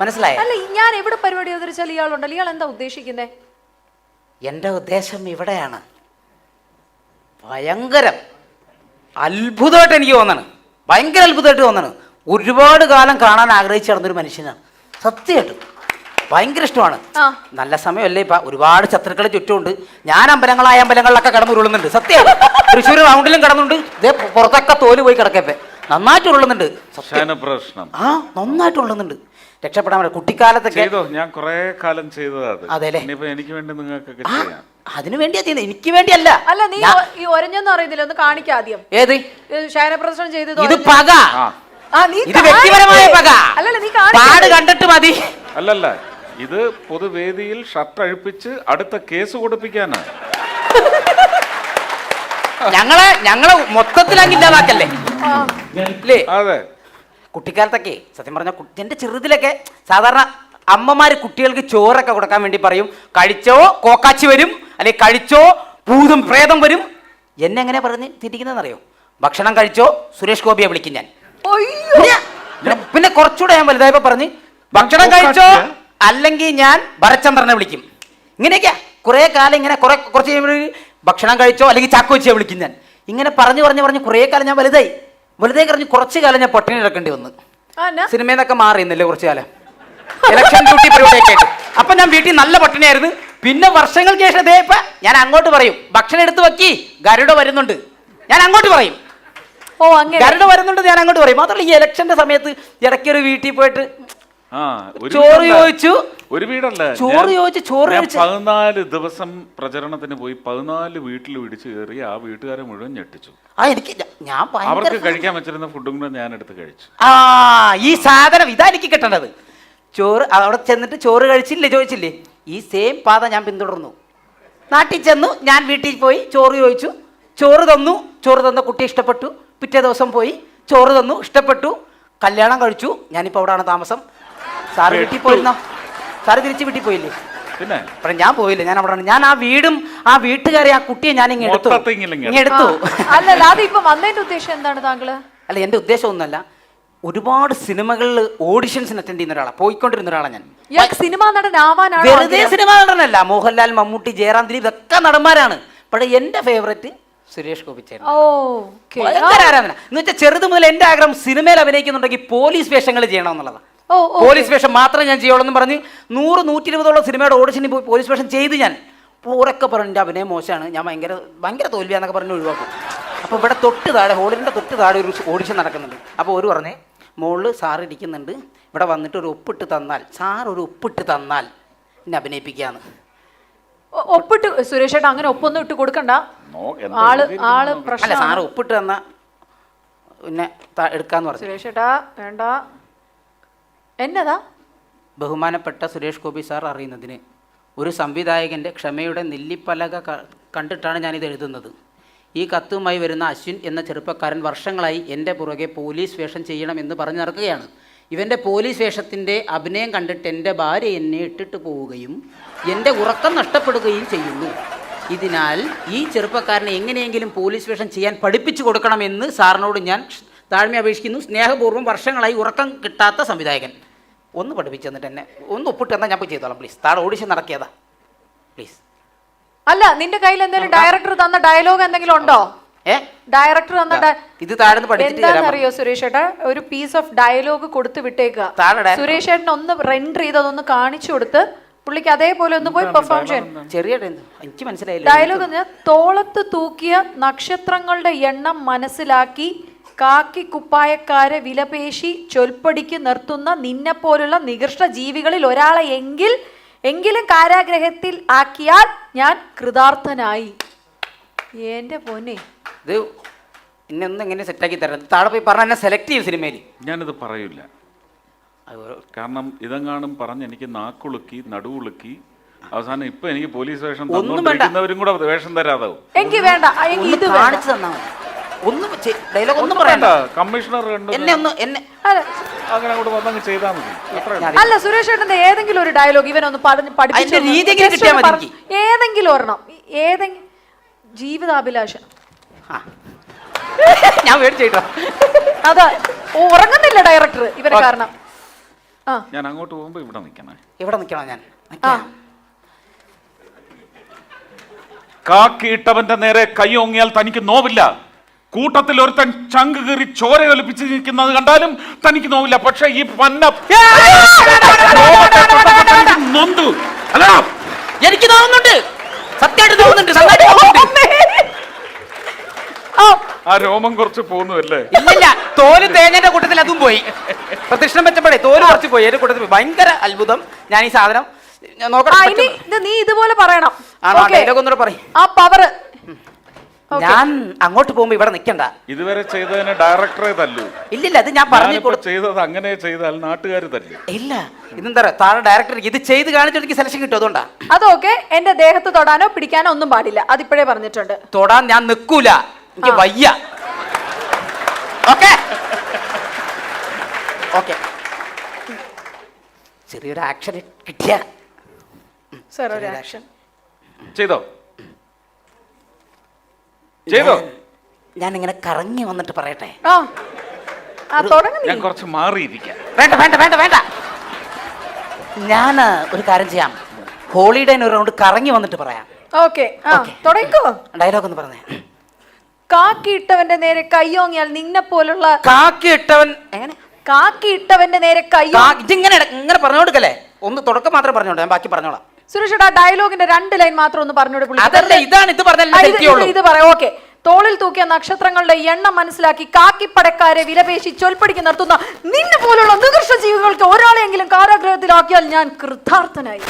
മനസ്സിലായോ? അല്ല, ഞാൻ എവിടെ പരിപാടി അവതരിച്ചാൽ ഇയാളുണ്ടല്ലോ, ഇയാൾ എന്താ ഉദ്ദേശിക്കുന്നേ? എൻ്റെ ഉദ്ദേശം ഇവിടെയാണ്. ഭയങ്കരം അത്ഭുതമായിട്ട് എനിക്ക് തോന്നണം, ഭയങ്കര അത്ഭുതമായിട്ട് തോന്നണം. ഒരുപാട് കാലം കാണാൻ ആഗ്രഹിച്ച് നടന്നൊരു മനുഷ്യനാണ്, സത്യമായിട്ടും ഭയങ്കര ഇഷ്ടമാണ്. നല്ല സമയമല്ലേ ഇപ്പം, ഒരുപാട് ശത്രുക്കളെ ചുറ്റുമുണ്ട്. ഞാൻ അമ്പലങ്ങളിലൊക്കെ കടന്നുരുളുന്നുണ്ട്, സത്യം. തൃശ്ശൂർ റൗണ്ടിലും കടന്നുണ്ട്, ഇതേ പുറത്തൊക്കെ തോല് പോയി കിടക്കപ്പെ നന്നായിട്ട് ഉരുളുന്നുണ്ട്. ആ, നന്നായിട്ട് ഉള്ളുന്നുണ്ട്. രക്ഷപ്പെടാൻ പറ്റും. കുട്ടിക്കാലത്തൊക്കെ ഞാൻ കുറെ കാലം ചെയ്തതാണ്. അതെല്ലേ, എനിക്ക് വേണ്ടി നിങ്ങൾക്ക് അതിനു വേണ്ടിയാ ചെയ്യുന്നത്, എനിക്ക് വേണ്ടിയല്ല. അല്ല, നീ ഈ ഒരഞ്ഞെന്ന് അറിയുന്നില്ല, ഒന്ന് കാണിക്കാദ്യം. ഏത് ശയനപ്രദർശനം ചെയ്തത്? ഇത് പക, ഇത് വ്യക്തിപരമായ പക. പാട് കണ്ടിട്ട് മതി. അല്ലല്ല, ഇത് പൊതുവേദിയിൽ ഷർട്ട് അഴിപ്പിച്ച് അടുത്ത കേസ് കൊടുപ്പിക്കാനാണ്. ഞങ്ങളെ മൊത്തത്തിലാക്കില്ലാതാക്കല്ലേ. അതെ, കുട്ടിക്കാലത്തൊക്കെ സത്യം പറഞ്ഞ എന്റെ ചെറുതിലൊക്കെ സാധാരണ അമ്മമാര് കുട്ടികൾക്ക് ചോറൊക്കെ കൊടുക്കാൻ വേണ്ടി പറയും, കഴിച്ചോ കോക്കാച്ചി വരും, അല്ലെങ്കിൽ കഴിച്ചോ ഭൂതം പ്രേതം വരും. എന്നെ എങ്ങനെ പറഞ്ഞ് തിരിക്കുന്നതെന്നറിയോ? ഭക്ഷണം കഴിച്ചോ സുരേഷ് ഗോപിയെ വിളിക്കും ഞാൻ. പിന്നെ കുറച്ചുകൂടെ ഞാൻ വലുതായപ്പോ പറഞ്ഞ് ഭക്ഷണം കഴിച്ചോ അല്ലെങ്കിൽ ഞാൻ ഭരചന്ദ്രനെ വിളിക്കും. ഇങ്ങനെയൊക്കെയാ കുറെ കാലം ഇങ്ങനെ കുറച്ച് ഭക്ഷണം കഴിച്ചോ അല്ലെങ്കിൽ ചാക്കോച്ചിയെ വിളിക്കും ഞാൻ. ഇങ്ങനെ പറഞ്ഞു കുറേ കാലം ഞാൻ വലുതായി കഴിഞ്ഞ് കുറച്ച് കാലം ഞാൻ പട്ടിണി കിടക്കേണ്ടി വന്നു. സിനിമയിൽ നിന്നൊക്കെ മാറിയെന്നല്ലേ കുറച്ചു കാലം, ഇലക്ഷൻ ഡ്യൂട്ടി പരിപാടിയൊക്കെ ആയിട്ട്. അപ്പൊ ഞാൻ വീട്ടിൽ നല്ല പട്ടിണിയായിരുന്നു. പിന്നെ വർഷങ്ങൾക്ക് ശേഷം ഇതേപ്പ ഞാൻ അങ്ങോട്ട് പറയും, ഭക്ഷണം എടുത്ത് വെക്കി, ഗരുഡ വരുന്നുണ്ട്, ഞാൻ അങ്ങോട്ട് പറയും. ഗരുഡ വരുന്നുണ്ട്, ഞാൻ അങ്ങോട്ട് പറയും. മാത്രമല്ല ഈ ഇലക്ഷന്റെ സമയത്ത് ഇടയ്ക്കൊരു വീട്ടിൽ പോയിട്ട് ചോറ് ചോദിച്ചു, ഒരു വീടല്ല, ചോറ് ചോദിച്ചു, ചോറ് 14 ദിവസം പ്രചരണത്തിന് പോയി 14 വീട്ടിൽ പിടിച്ചു കയറി ആ വീട്ടുകാരെ മുഴുവൻ ഞെട്ടിച്ചു. അവർക്ക് കഴിക്കാൻ വെച്ചിരുന്ന ഫുഡും കൂടെ ഞാൻ എടുത്ത് കഴിച്ചു. ഈ സാധനം ഇതാ എനിക്ക് കിട്ടേണ്ടത്. ചോറ് അവിടെ ചെന്നിട്ട് ചോറ് കഴിച്ചില്ലേ ചോദിച്ചില്ലേ, ഈ സെയിം പാത ഞാൻ പിന്തുടർന്നു. നാട്ടിൽ ചെന്നു, ഞാൻ വീട്ടിൽ പോയി ചോറ് ചോദിച്ചു, ചോറ് തന്ന കുട്ടി ഇഷ്ടപ്പെട്ടു. പിറ്റേ ദിവസം പോയി ചോറ് തന്നു, ഇഷ്ടപ്പെട്ടു, കല്യാണം കഴിച്ചു. ഞാനിപ്പോൾ അവിടെയാണ് താമസം. സാറ് വീട്ടിൽ പോയിരുന്നോ? സാറ് തിരിച്ച് വീട്ടിൽ പോയില്ലേ? പിന്നെ ഞാൻ പോയില്ല, ഞാൻ അവിടെയാണ്. ഞാൻ ആ വീടും ആ വീട്ടുകാരെ ആ കുട്ടിയെ ഞാൻ എടുത്തു. അല്ലല്ല, അതിപ്പോ വന്നതിന്റെ ഉദ്ദേശം എന്താണ് താങ്കള്? അല്ല, എന്റെ ഉദ്ദേശം ഒന്നുമല്ല, ഒരുപാട് സിനിമകളിൽ ഓഡിഷൻസിന് അറ്റൻഡ് ചെയ്യുന്ന ഒരാളാണ്, പോയിക്കൊണ്ടിരുന്ന ഒരാളാണ് ഞാൻ. സിനിമാ നടനാവാനാണ്? വെറുതെ സിനിമാ നടനല്ല, മോഹൻലാൽ, മമ്മൂട്ടി, ജയറാം, ദിലീപ് ഇതൊക്കെ നടന്മാരാണ്. പക്ഷേ എന്റെ ഫേവറേറ്റ് സുരേഷ് ഗോപി ചേട്ടൻ. ഭയങ്കര ആരാധന എന്ന് വെച്ചാൽ ചെറുത് മുതൽ എന്റെ ആഗ്രഹം സിനിമയിൽ അഭിനയിക്കുന്നുണ്ടെങ്കിൽ പോലീസ് വേഷങ്ങൾ ചെയ്യണം എന്നുള്ളതാണ്. പോലീസ് വേഷം മാത്രമേ ഞാൻ ചെയ്യുള്ളൂ എന്ന് പറഞ്ഞ് 100-120 സിനിമയുടെ ഓഡിഷനിൽ പോയി പോലീസ് വേഷം ചെയ്ത് ഞാൻ പൂരൊക്കെ പറഞ്ഞു എൻ്റെ അഭിനയം മോശമാണ്, ഞാൻ ഭയങ്കര തോൽവിയാന്നൊക്കെ പറഞ്ഞ് ഒഴിവാക്കും. അപ്പോൾ ഇവിടെ ഹോളിൻ്റെ തൊട്ട് താഴെ ഒരു ഓഡിഷൻ നടക്കുന്നുണ്ട്. അപ്പോൾ ഒരു പറഞ്ഞേ, മുകളിൽ സാറ് ഇരിക്കുന്നുണ്ട്, ഇവിടെ വന്നിട്ട് ഒരു ഒപ്പിട്ട് തന്നാൽ എന്നെ അഭിനയിപ്പിക്കാന്ന്. ഒപ്പിട്ട് സുരേഷ് ചേട്ടാ, അങ്ങനെ ഒപ്പൊന്നും ഇട്ട് കൊടുക്കണ്ട. ആള് പ്രശ്നം. സാറ് ഒപ്പിട്ട് തന്ന പിന്നെ എടുക്കാന്ന് പറഞ്ഞു. സുരേഷ് ചേട്ടാ വേണ്ട. എന്നതാ? ബഹുമാനപ്പെട്ട സുരേഷ് ഗോപി സാർ അറിയുന്നതിന്, ഒരു സംവിധായകൻ്റെ ക്ഷമയുടെ നെല്ലിപ്പലക കണ്ടിട്ടാണ് ഞാനിത് എഴുതുന്നത്. ഈ കത്തുമായി വരുന്ന അശ്വിൻ എന്ന ചെറുപ്പക്കാരൻ വർഷങ്ങളായി എൻ്റെ പുറകെ പോലീസ് വേഷം ചെയ്യണമെന്ന് പറഞ്ഞു നടക്കുകയാണ്. ഇവൻ്റെ പോലീസ് വേഷത്തിൻ്റെ അഭിനയം കണ്ടിട്ട് എൻ്റെ ഭാര്യ എന്നെ ഇട്ടിട്ട് പോവുകയും എൻ്റെ ഉറക്കം നഷ്ടപ്പെടുകയും ചെയ്യുന്നു. ഇതിനാൽ ഈ ചെറുപ്പക്കാരനെ എങ്ങനെയെങ്കിലും പോലീസ് വേഷം ചെയ്യാൻ പഠിപ്പിച്ചു കൊടുക്കണമെന്ന് സാറിനോട് ഞാൻ താഴ്മ അപേക്ഷിക്കുന്നു. സ്നേഹപൂർവ്വം, വർഷങ്ങളായി ഉറക്കം കിട്ടാത്ത സംവിധായകൻ. ഒന്ന് പഠിപ്പിച്ചു തന്നിട്ട് എന്നെ ഒന്ന് ഒപ്പിട്ട് തന്നാൽ ഞാൻ പോയി ചെയ്തോളാം പ്ലീസ്. താഴെ ഓഡിഷൻ നടക്കിയതാ പ്ലീസ്. അല്ല, നിന്റെ കയ്യിൽ എന്തെങ്കിലും ഡയറക്ടർ തന്ന ഡയലോഗ് എന്തെങ്കിലും ഉണ്ടോ? ഡയറക്ടർ തന്ന ഇത് താഴെ പഠിച്ചിട്ട് അറിയോ സുരേഷ് ചേട്ടാ? ഒരു പീസ് ഓഫ് ഡയലോഗ് കൊടുത്ത് വിട്ടേക്കുക. സുരേഷ് ചേട്ടൻ ഒന്ന് റെൻഡർ ചെയ്തൊന്ന് കാണിച്ചു കൊടുത്ത് പുള്ളിക്ക് അതേപോലെ ഒന്ന് പോയി പെർഫോം ചെയ്യാൻ. ചെറിയ എനിക്ക് മനസ്സിലായില്ല ഡയലോഗ്. തോളത്ത് തൂക്കിയ നക്ഷത്രങ്ങളുടെ എണ്ണം മനസ്സിലാക്കി കാക്കി കുപ്പായക്കാരെ വിലപേശി ചൊൽപ്പടിക്ക് നിർത്തുന്ന നിന്നെപ്പോലുള്ള നികൃഷ്ട ജീവികളിൽ ഒരാളെ എങ്കിലും കാരാഗ്രഹത്തിൽ ആക്കിയാൽ ഞാൻ കൃതാർത്ഥനായി. എന്റെ പൊന്നെ, ഇത് ഇന്നൊന്നും എങ്ങനെ സെറ്റാക്കി തരാം. താഴെ പോയി പറഞ്ഞ എന്നെ സെലക്ട് ചെയ്യും സിനിമയിൽ. ഞാനിത് പറയൂല, കാരണം ഇതെങ്ങാനും പറഞ്ഞ് എനിക്ക് നാക്കുളുക്കി നടുവുളുക്കി അവസാനം ഇപ്പൊ എനിക്ക് പോലീസ് വേഷം തന്നവരും കൂടെ വേഷം തരാതാവും. എനിക്ക് വേണ്ട, ഇത് കാണിച്ചു തന്നാ ഒന്നും ഡയലോഗ് ഒന്നും പറയണ്ട. കമ്മീഷണർ അങ്ങനെ കൂടെ വന്നങ്ങ് ചെയ്താൽ മതി. അല്ല, സുരേഷ് ചേട്ടന്റെ ഏതെങ്കിലും ഒരു ഡയലോഗ് ഇവനൊന്ന് പഠിപ്പിച്ചു, ഏതെങ്കിലും ഒരെണ്ണം, ജീവിതാഭിലാഷ. ഞാൻ മേടിച്ചോ അതാ ഉറങ്ങുന്നില്ല ഡയറക്ടർ ഇവരെ കാരണം. ആ. ഞാൻ അങ്ങോട്ട് പോകുമ്പോ ഇവിടെ നിൽക്കണേ. ഇവിടെ നിൽക്കണോ ഞാൻ? ആ. കാക്കിയിട്ടവന്റെ നേരെ കൈ ഓങ്ങിയാൽ തനിക്ക് നോവില്ല. കൂട്ടത്തിൽ ഒരുത്തൻ ചങ്ക് കീറി ചോര ഒലിപ്പിച്ച് നിൽക്കുന്നത് കണ്ടാലും തനിക്ക് നോവില്ല. പക്ഷെ ഈ പന്ന നൊന്തു അല്ല, എനിക്ക് തോന്നുന്നുണ്ട്, സത്യമായിട്ട് തോന്നുന്നുണ്ട്, നന്നായിട്ട് തോന്നുന്നുണ്ട്. ആ രോമം കുറച്ച് പോകുന്നല്ലേ? ഇല്ലില്ല, തോല് തേങ്ങന്റെ കൂട്ടത്തിൽ അതും പോയി. പ്രദക്ഷിണം വെച്ചപ്പോഴേ തോല് കുറച്ച് പോയി, എന്റെ കൂട്ടത്തിൽ പോയി. ഭയങ്കര അത്ഭുതം. ഞാൻ ഈ സാധനം നീ ഇതുപോലെ പറയണം. ഡയലോഗ് ഒന്നുകൂടെ പറയും. ആ പവർ ഞാൻ അങ്ങോട്ട് പോകുമ്പോ ഇവിടെ നിൽക്കണ്ട. ഇതുവരെ ചെയ്തതിന് ഡയറക്ടറെ തല്ലു. ഇല്ലില്ല, അത് ഞാൻ പറഞ്ഞു ചെയ്തത് അങ്ങനെ ചെയ്താൽ നാട്ടുകാർ തല്ലു. ഇല്ല, ഇതെന്താ താഴെ ഡയറക്ടർ ഇത് ചെയ്ത് കാണിച്ചിട്ട് എനിക്ക് സെലക്ഷൻ കിട്ടും. അതുകൊണ്ടാ. അതൊക്കെ എന്റെ ദേഹത്ത് തൊടാനോ പിടിക്കാനോ ഒന്നും പാടില്ല. അതിപ്പോഴേ പറഞ്ഞിട്ടുണ്ട്. തൊടാൻ ഞാൻ നിൽക്കൂല, എനിക്ക് വയ്യ. ഓക്കെ ഓക്കെ, ചെറിയൊരു ആക്ഷൻ കിട്ടിയ സർ, ഒരു ആക്ഷൻ ചെയ്തോ ചെയ്തോ. ഞാൻ ഇങ്ങനെ കറങ്ങി വന്നിട്ട് പറയട്ടെ. ഞാൻ കുറച്ച് മാറിയിരിക്കാം. വേണ്ട വേണ്ട വേണ്ട വേണ്ട, ഞാൻ ഒരു കാര്യം ചെയ്യാം. ഹോളിഡേന് ഒരു റൗണ്ട് കറങ്ങി വന്നിട്ട് പറയാം. ഓക്കെ, തുടങ്ങിക്കോ. ഡയലോഗ് ഒന്ന് പറഞ്ഞേ. കാക്കിയിട്ടവന്റെ നേരെ കയ്യോങ്ങിയാൽ നിന്നെ പോലുള്ള കാക്കിയിട്ടവൻ എങ്ങനെ? കാക്കിയിട്ടവന്റെ നേരെ കയ്യോ ഇതിങ്ങനെ ഇങ്ങനെ പറഞ്ഞു കൊടുക്കല്ലേ. ഒന്ന് തുടക്കം മാത്രം പറഞ്ഞോട്ടെ, ഞാൻ ബാക്കി പറഞ്ഞോളാം. സുരേഷ്, ആ ഡയലോഗിന്റെ 2 ലൈൻ മാത്രം ഒന്ന് പറഞ്ഞോട്. അതല്ല, ഇതാണ് ഇത് പറഞ്ഞല്ലേ. ഇത് പറയാം. ഓക്കെ. തോളിൽ തൂക്കിയ നക്ഷത്രങ്ങളുടെ എണ്ണം മനസ്സിലാക്കി കാക്കിപ്പടക്കാരെ വിലപേശി ചൊൽപ്പടിക്ക് നിർത്തുന്ന നിന്നെ പോലുള്ള നികൃഷ്ട ജീവികൾക്ക് ഒരാളെങ്കിലും കാരാഗ്രഹത്തിലാക്കിയാൽ ഞാൻ കൃതാർത്ഥനായി.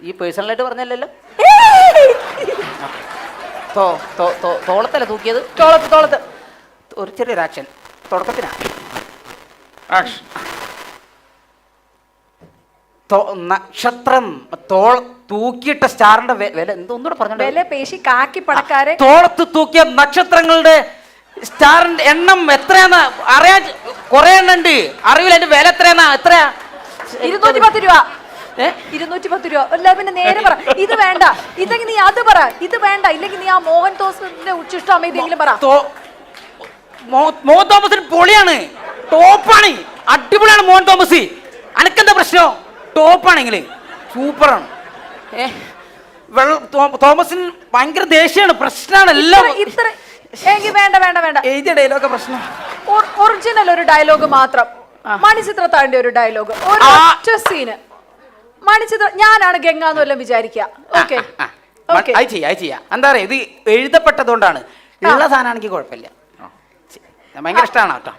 ഈ പേഴ്സണലായിട്ട് പറഞ്ഞല്ലോ. തോളത്തല്ല തൂക്കിയത്? തോളത്ത് ഒരു ചെറിയൊരു ആക്ഷൻ തുടക്കത്തിനാ. നക്ഷത്രം തൂക്കിയിട്ട സ്റ്റാറിന്റെ വില എന്തൊന്നുകൂടെ പറഞ്ഞു. വില പേശി കാക്കിപ്പടക്കാരെ തോളത്ത് തൂക്കിയ നക്ഷത്രങ്ങളുടെ സ്റ്റാറിന്റെ എണ്ണം എത്രയാന്ന് അറിയാൻ കുറെ എണ്ണം ഉണ്ട്. അറിയില്ല അതിന്റെ വില എത്രയാ? 210 രൂപ. 210 രൂപ. അല്ല പിന്നെ നേരെ പറ. ഇത് വേണ്ട, ഇതെങ്കിൽ നീ അത് പറ. ഇത് വേണ്ട, ഇല്ലെങ്കിൽ നീ ആ മോഹൻ തോമസിന്റെ ഉച്ചിഷ്ടം ഇതെങ്കിലും പറ. മോഹൻ തോമസിന് പൊളിയാണ്, ടോപ്പാണ്, അടിപൊളിയാണ് മോഹൻ തോമസ്. അനക്കെന്താ പ്രശ്നം? ടോപ്പാണെങ്കിൽ സൂപ്പറാണ്. തോമസിന് ഭയങ്കര ദേഷ്യമാണ്, പ്രശ്നമാണ് എല്ലാം. വേണ്ട വേണ്ട വേണ്ട, എഴുതിയ ഡയലോഗ് പ്രശ്നം. ഒറിജിനൽ ഒരു ഡയലോഗ് മാത്രം. മണിച്ചിത്രത്താഴിന്റെ ഒരു ഡയലോഗ്, ഒറ്റ സീന്. മണിച്ചിത്ര ഞാനാണ് ഗംഗ എന്ന് വല്ലതും വിചാരിക്കുക. ഓക്കെ, എന്താ പറയാ, ഇത് എഴുതപ്പെട്ടതുകൊണ്ടാണ്. ഉള്ള സാധനമാണെങ്കിൽ കുഴപ്പമില്ല, ഭയങ്കര ഇഷ്ടമാണ് കേട്ടോ.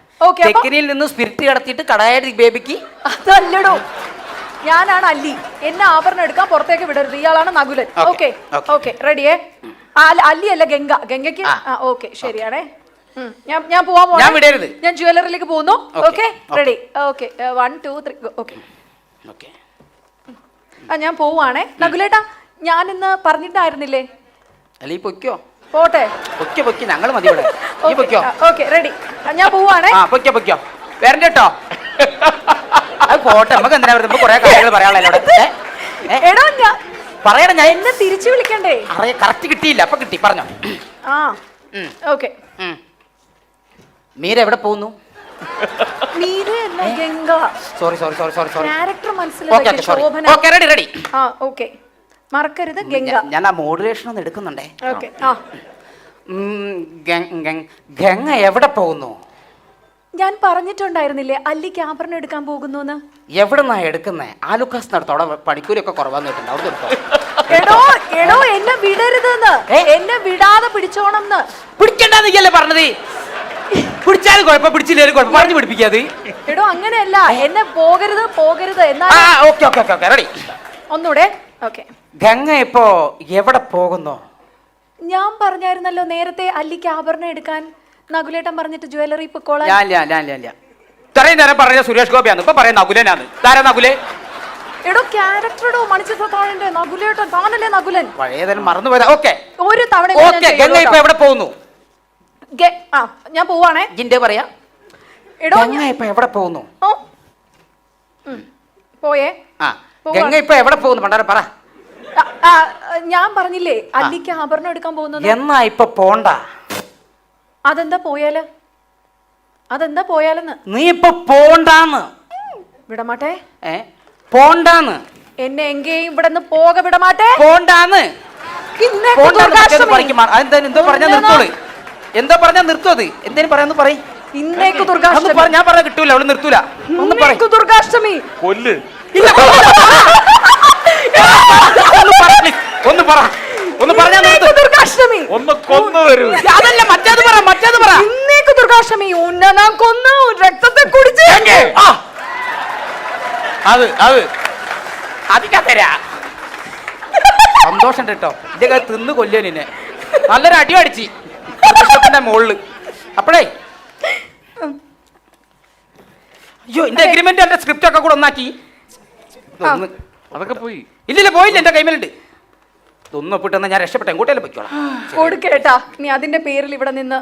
തെക്കിനിയിൽ നിന്ന് സ്പിരിറ്റ് കടത്തിയിട്ട് കടായ ബേബിക്ക്. അതല്ലടോ, ഞാനാണ് അല്ലി. എന്നെ ആഭരണം എടുക്കാൻ പുറത്തേക്ക് വിടരുത്. ഇയാളാണ് നകുലൻ. Okay okay, റെഡിയേ? അല്ലി അല്ല, ഗംഗ. ഗംഗയ്ക്ക് ഓക്കെ, ശരിയാണേ. ഞാൻ പോവാൻ പോകണം. ഞാൻ ജ്വല്ലറിയിലേക്ക് പോകുന്നു. Okay, ready? ഓക്കെ, 1 2 3. ഓക്കെ, ഞാൻ പോവാണേ. നകുലേട്ടാ, ഞാൻ ഇന്ന് പറഞ്ഞിട്ടായിരുന്നില്ലേ? അല്ല, ഈ പൊയ്ക്കോ. പോട്ടെ, ഞങ്ങൾ മതി. Okay, ready? ഞാൻ പോവാണേ. പൊയ്ക്കോ, വരണ്ട കേട്ടോ. പോട്ടെ, നമുക്ക് എന്തിനാ കുറെ കാര്യങ്ങൾ പറയാനുള്ളൂ. എടോ, പറയണ ഞാൻ എന്നെ തിരിച്ചു വിളിക്കണ്ടേ? കറക്റ്റ് കിട്ടിയില്ല, അപ്പൊ കിട്ടി, പറഞ്ഞോ. ഓക്കെ. മീര എവിടെ പോകുന്നു? സോറി ക്യാരക്ടർ മനസ്സിലാക്കി. ശോഭന. റെഡി. ഓക്കെ, മറക്കരുത് ഗംഗ. ഞാൻ ആ മോഡുലേഷൻ ഒന്ന് എടുക്കുന്നുണ്ടേ. ഓക്കെ. ഗംഗ എവിടെ പോകുന്നു? ഞാൻ പറഞ്ഞിട്ടുണ്ടായിരുന്നില്ലേ അല്ലിക്ക് ആഭരണം എടുക്കാൻ പോകുന്നു. എവിടെന്നാ എടുക്കുന്നേ? ആലുക്കാസ് നടത്തോടെ പണിക്കൂലിയൊക്കെ കുറവാന്ന് കേട്ടിട്ടുണ്ട്, അവിടെ എടുത്തോ. എടോ, എന്നെ വിടരുതെന്ന്. എന്നെ വിടാതെ പിടിച്ചോണം. പിടിക്കണ്ടെന്നല്ലേ പറഞ്ഞത്? പിടിച്ചാലും കുഴപ്പം, പിടിച്ചില്ലേലും കുഴപ്പം, പറഞ്ഞു പിടിപ്പിക്കാതെ. എടോ, അങ്ങനെയല്ല, എന്നെ പോകരുത് എന്നാ. റെഡി? ഒന്നൂടെ. ഓക്കെ. ഗംഗ ഇപ്പോ എവിടെ പോകുന്നു? ഞാൻ പറഞ്ഞായിരുന്നല്ലോ നേരത്തെ അല്ലിക്ക് ആഭരണം എടുക്കാൻ നകുലേട്ടൻ പറഞ്ഞിട്ട് ജ്വല്ലറി പൊക്കോളാൻ. ഇത്രയും നേരം പറഞ്ഞ സുരേഷ് ഗോപിയാണ്, ഇപ്പൊ പറയാം നകുലനാണ്. താരാ നകുലേ? എടോ, ക്യാരക്ടറോ മണിച്ചിത്രത്താഴിന്റെ നകുലേട്ടൻ. താനല്ലേ നകുലൻ? പഴയതെല്ലാം മറന്നുപോയതാ. ഓക്കെ, ഒരു തവണ ഗംഗ ഇപ്പൊ എവിടെ പോകുന്നു? ഞാൻ പോവാണേ. ജിന്റെ പറയാ. എടോ, ഗംഗ ഇപ്പൊ എവിടെ പോകുന്നു? പോയേ. ഗംഗ ഇപ്പൊ എവിടെ പോകുന്നു? പണ്ടാരം പറ. ഞാൻ പറഞ്ഞില്ലേ അല്ലിക്ക് ആഭരണം എടുക്കാൻ പോകുന്നത്. എന്നാ ഇപ്പൊ പോണ്ട. അതെന്താ പോയാല്? അതെന്താ പോയാലെന്ന്? നീ ഇപ്പൊ പോണ്ടാന്ന്. വിടമാട്ടെ. പോണ്ടാന്ന്. എന്നെ എങ്കേയും ഇവിടെ നിന്ന് പോക വിടമാട്ടെ. പോണ്ടാന്ന്. എന്തോ പറഞ്ഞാ നിർത്തോളൂ. എന്തോ പറഞ്ഞാ നിർത്തുവത്. എന്തേലും പറയാന്ന് പറയും. ഇന്നേക്ക് ദുർഗാഷ്ടമി. ഞാൻ പറഞ്ഞ കിട്ടൂല, അവള് നിർത്തൂല. ദുർഗാഷ്ടമി. കൊല്ല്. ഒന്ന് പറ. ഒന്ന് പറഞ്ഞാ ദുർഗാഷ്ടമി. ഒന്ന് കൊന്നു വരൂ. അതല്ല, മറ്റേത് പറ. മറ്റേത് പറ. ഇന്നേക്ക് ദുർഗാഷ്ടമി. ഉന്ന കൊന്നു രക്തത്തെ കുടിച്ച്. അതിക്കത്തരാ സന്തോഷം കേട്ടോ. എന്റെ കാര്യം തിന്ന് കൊല്ലിയ നിന്നെ നല്ലൊരു അടി അടിച്ച് മോളില്. അപ്പഴേ അയ്യോ, എന്റെ അഗ്രിമെന്റ് എന്റെ സ്ക്രിപ്റ്റ് ഒക്കെ കൂടെ ഒന്നാക്കി. അതൊക്കെ പോയി. ഇല്ലില്ല, പോയില്ല. എന്റെ കൈമേലുണ്ട്. ഇതൊന്നും ഒപ്പിട്ടെന്നാ ഞാൻ രക്ഷപ്പെട്ടെ. എങ്ങോട്ടേലും പൊയ്ക്കോളാം. കൊടുക്കേട്ടാ. നീ അതിന്റെ പേരിൽ ഇവിടെ നിന്ന്.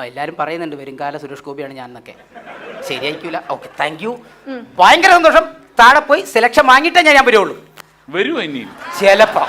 എല്ലാരും പറയുന്നുണ്ട് വരുംകാല സുരേഷ് ഗോപിയാണ് ഞാൻ എന്നൊക്കെ. ശരിയായിക്കൂല. Okay, thank you. ഭയങ്കര സന്തോഷം. താഴെ പോയി സെലക്ഷൻ വാങ്ങിയിട്ടേ ഞാൻ വരുള്ളൂ. വരുമോ ഇനിയും? ചിലപ്പോ